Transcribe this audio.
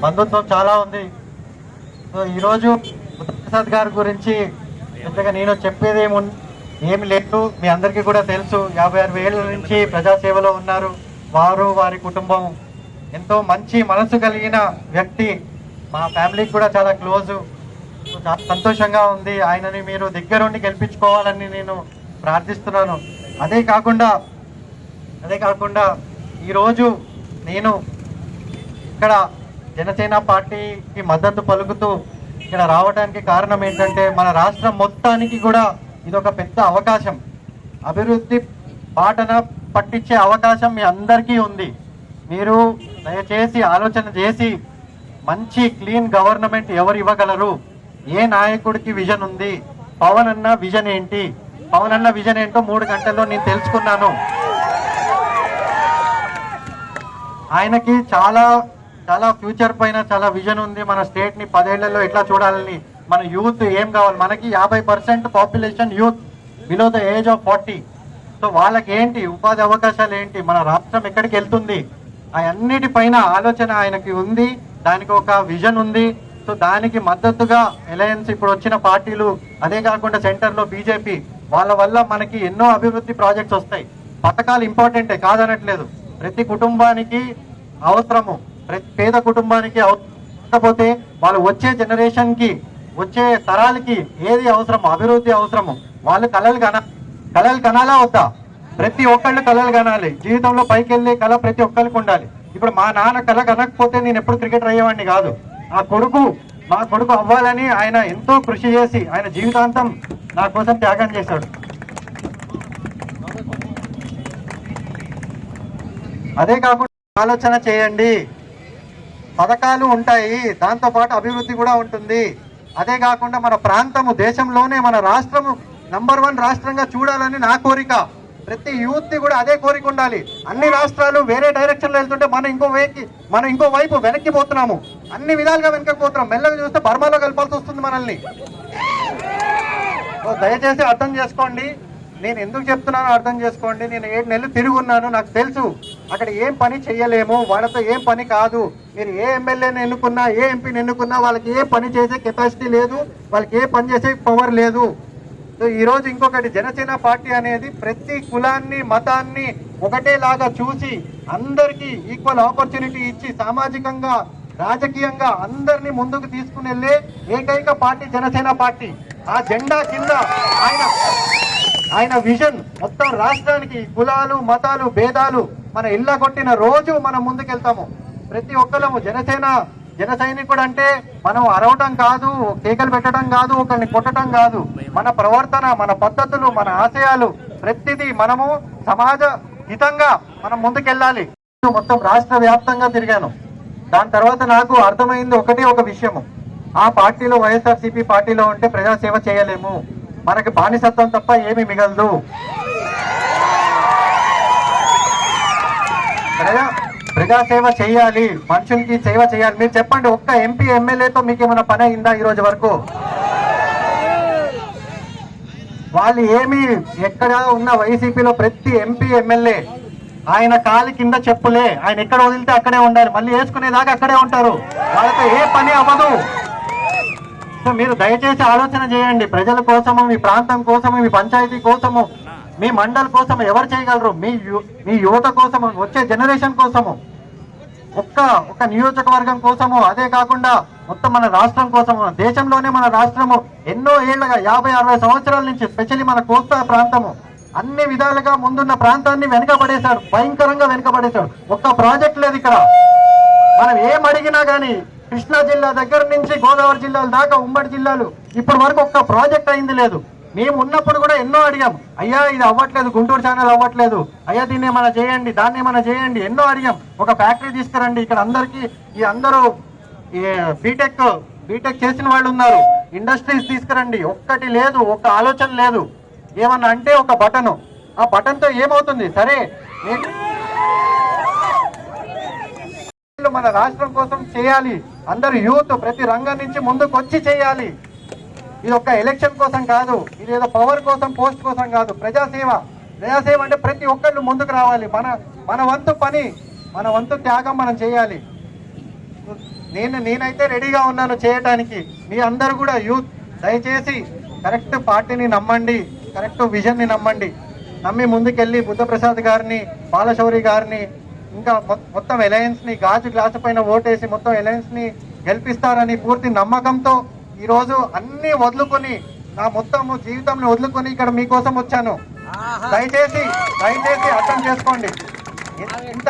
బంధుత్వం చాలా ఉంది. సో ఈరోజు ప్రసాద్ గారి గురించి పెద్దగా నేను చెప్పేది ఏమి లేదు. మీ అందరికీ కూడా తెలుసు, 56 ఏళ్ళ నుంచి ప్రజాసేవలో ఉన్నారు. వారు వారి కుటుంబం ఎంతో మంచి మనసు కలిగిన వ్యక్తి. మా ఫ్యామిలీకి కూడా చాలా క్లోజు. చాలా సంతోషంగా ఉంది. ఆయనని మీరు దగ్గరుండి గెలిపించుకోవాలని నేను ప్రార్థిస్తున్నాను. అదే కాకుండా ఈరోజు నేను ఇక్కడ జనసేన పార్టీకి మద్దతు పలుకుతూ ఇక్కడ రావడానికి కారణం ఏంటంటే, మన రాష్ట్రం మొత్తానికి కూడా ఇది ఒక పెద్ద అవకాశం, అభివృద్ధి బాటన పట్టించే అవకాశం మీ అందరికీ ఉంది. మీరు దయచేసి ఆలోచన చేసి మంచి క్లీన్ గవర్నమెంట్ ఎవరు ఇవ్వగలరు, ఏ నాయకుడికి విజన్ ఉంది, పవన్ అన్న విజన్ ఏంటి, పవన్ అన్న విజన్ ఏంటో 3 గంటల్లో నేను తెలుసుకున్నాను. ఆయనకి చాలా చాలా ఫ్యూచర్ పైన చాలా విజన్ ఉంది. మన స్టేట్ ని 10 ఏళ్లలో ఎట్లా చూడాలని, మన యూత్ ఏం కావాలి, మనకి 50% population youth below the age of 40. So వాళ్ళకి ఏంటి ఉపాధి అవకాశాలు ఏంటి, మన రాష్ట్రం ఎక్కడికి వెళ్తుంది, అన్నిటిపైన ఆలోచన ఆయనకి ఉంది. దానికి ఒక విజన్ ఉంది. సో దానికి మద్దతుగా అలయన్స్ ఇప్పుడు వచ్చిన పార్టీలు, అదే కాకుండా సెంటర్లో బీజేపీ, వాళ్ళ వల్ల మనకి ఎన్నో అభివృద్ధి ప్రాజెక్ట్స్ వస్తాయి. పథకాలు ఇంపార్టెంటే కాదనట్లేదు, ప్రతి కుటుంబానికి అవసరము, ప్రతి పేద కుటుంబానికి అవసరపోతే వాళ్ళు వచ్చే జనరేషన్కి, వచ్చే తరాలకి ఏది అవసరమో, అభివృద్ధి అవసరము, వాళ్ళు కలలు కనాలా వద్దా? ప్రతి ఒక్కళ్ళు కలలు కనాలి. జీవితంలో పైకి వెళ్ళే కళ ప్రతి ఒక్కరికి ఉండాలి. ఇప్పుడు మా నాన్న కళ కనకపోతే నేను ఎప్పుడు క్రికెటర్ అయ్యేవాడిని కాదు. మా కొడుకు అవ్వాలని ఆయన ఎంతో కృషి చేసి ఆయన జీవితాంతం నా కోసం త్యాగం చేశాడు. అదే కాకుండా ఆలోచన చేయండి, పథకాలు ఉంటాయి, దాంతోపాటు అభివృద్ధి కూడా ఉంటుంది. అదే కాకుండా మన ప్రాంతము, దేశంలోనే మన రాష్ట్రము నంబర్ 1 రాష్ట్రంగా చూడాలని నా కోరిక. ప్రతి యూత్ కూడా అదే కోరిక ఉండాలి. అన్ని రాష్ట్రాలు వేరే డైరెక్షన్లో వెళ్తుంటే మనం ఇంకో వైపు వెనక్కి పోతున్నాము, అన్ని విధాలుగా వెనకపోతున్నాం. మెల్లగా చూస్తే బర్మాలో కలపాల్సి వస్తుంది మనల్ని. దయచేసి అర్థం చేసుకోండి. నేను ఎందుకు చెప్తున్నానో అర్థం చేసుకోండి. నేను 7 నెలలు తిరుగున్నాను, నాకు తెలుసు అక్కడ ఏం పని చేయలేము, వాళ్ళతో ఏం పని కాదు. మీరు ఏ ఎమ్మెల్యేని ఎన్నుకున్నా, ఏ ఎంపీని ఎన్నుకున్నా వాళ్ళకి ఏ పని చేసే కెపాసిటీ లేదు, వాళ్ళకి ఏ పని చేసే పవర్ లేదు. సో ఈరోజు ఇంకొకటి, జనసేన పార్టీ అనేది ప్రతి కులాన్ని, మతాన్ని ఒకటేలాగా చూసి అందరికీ ఈక్వల్ ఆపర్చునిటీ ఇచ్చి సామాజికంగా, రాజకీయంగా అందరినీ ముందుకు తీసుకుని వెళ్ళే ఏకైక పార్టీ జనసేన పార్టీ. ఆ జెండా కింద ఆయన విజన్ మొత్తం రాష్ట్రానికి, కులాలు, మతాలు, భేదాలు మన ఇళ్ళ కొట్టిన రోజు మనం ముందుకెళ్తాము. ప్రతి ఒక్కరము జన సైనికుడు అంటే మనం అరవటం కాదు, కేకలు పెట్టడం కాదు, ఒకరిని కొట్టడం కాదు. మన ప్రవర్తన, మన పద్ధతులు, మన ఆశయాలు ప్రతిదీ మనము సమాజ హితంగా మనం ముందుకెళ్ళాలి. మొత్తం రాష్ట్ర వ్యాప్తంగా తిరిగాను. దాని తర్వాత నాకు అర్థమైంది ఒక విషయము, ఆ పార్టీలో, వైఎస్ఆర్సీపీ పార్టీలో ఉంటే ప్రజాసేవ చేయలేము, మనకి బానిసత్వం తప్ప ఏమీ మిగలదు. ప్రజాసేవ చేయాలి, మనుషులకి సేవ చేయాలి. మీరు చెప్పండి, ఒక్క ఎంపీ ఎమ్మెల్యేతో మీకు ఏమైనా పని అయిందా ఈ రోజు వరకు? వాళ్ళు ఏమి, ఎక్కడ ఉన్న వైసీపీలో ప్రతి ఎంపీ ఎమ్మెల్యే ఆయన కాలి కింద చెప్పులే, ఆయన ఎక్కడ వదిలితే అక్కడే ఉండాలి, మళ్ళీ వేసుకునేదాకా అక్కడే ఉంటారు, వాళ్ళతో ఏ పని అవ్వదు. సో మీరు దయచేసి ఆలోచన చేయండి, ప్రజల కోసము, మీ ప్రాంతం కోసము, మీ పంచాయతీ కోసము, మీ మండల్ కోసం ఎవరు చేయగలరు? మీ యువత కోసము, వచ్చే జనరేషన్ కోసము, ఒక్క నియోజకవర్గం కోసము, అదే కాకుండా మొత్తం మన రాష్ట్రం కోసము. దేశంలోనే మన రాష్ట్రము ఎన్నో ఏళ్లుగా 50-60 సంవత్సరాల నుంచి, స్పెషల్లీ మన కోస్తా ప్రాంతము అన్ని విధాలుగా ముందున్న ప్రాంతాన్ని వెనుకబడేశారు, భయంకరంగా వెనుకబడేశారు. ఒక్క ప్రాజెక్ట్ లేదు ఇక్కడ. మనం ఏం అడిగినా కానీ కృష్ణా జిల్లా దగ్గర నుంచి గోదావరి జిల్లాల దాకా, ఉమ్మడి జిల్లాలు ఇప్పటి వరకు ఒక్క ప్రాజెక్ట్ అయింది లేదు. మేము ఉన్నప్పుడు కూడా ఎన్నో అడిగాం, అయ్యా ఇది అవ్వట్లేదు, గుంటూరు ఛానల్ అవ్వట్లేదు, అయ్యా దీన్ని ఏమైనా చేయండి, దాన్ని ఏమైనా చేయండి, ఎన్నో అడిగాం. ఒక ఫ్యాక్టరీ తీసుకురండి, ఇక్కడ అందరికీ అందరూ బీటెక్ చేసిన వాళ్ళు ఉన్నారు, ఇండస్ట్రీస్ తీసుకురండి. ఒక్కటి లేదు, ఒక్క ఆలోచన లేదు. ఏమన్నా అంటే ఒక బటను, ఆ బటన్తో ఏమవుతుంది? సరే మన రాష్ట్రం కోసం చేయాలి, అందరూ యూత్ ప్రతి రంగం నుంచి ముందుకు వచ్చి చేయాలి. ఇది ఒక ఎలక్షన్ కోసం కాదు, ఇది ఏదో పవర్ కోసం, పోస్ట్ కోసం కాదు. ప్రజాసేవ అంటే ప్రతి ఒక్కళ్ళు ముందుకు రావాలి. మన వంతు పని, మన వంతు త్యాగం మనం చేయాలి. నేనైతే రెడీగా ఉన్నాను చేయటానికి. మీ అందరూ కూడా యూత్ దయచేసి కరెక్ట్ పార్టీని నమ్మండి, కరెక్ట్ విజన్ని నమ్మండి. నమ్మి ముందుకెళ్ళి బుద్ధప్రసాద్ గారిని, బాలశౌరి గారిని, ఇంకా మొత్తం అలయన్స్ని గాజు గ్లాసు పైన ఓటేసి మొత్తం అలయన్స్ని గెలిపిస్తారని పూర్తి నమ్మకంతో ఈరోజు అన్ని వదులుకొని, నా మొత్తం జీవితంని వదులుకొని ఇక్కడ మీకోసం వచ్చాను. దయచేసి అర్థం చేసుకోండి. ఇంత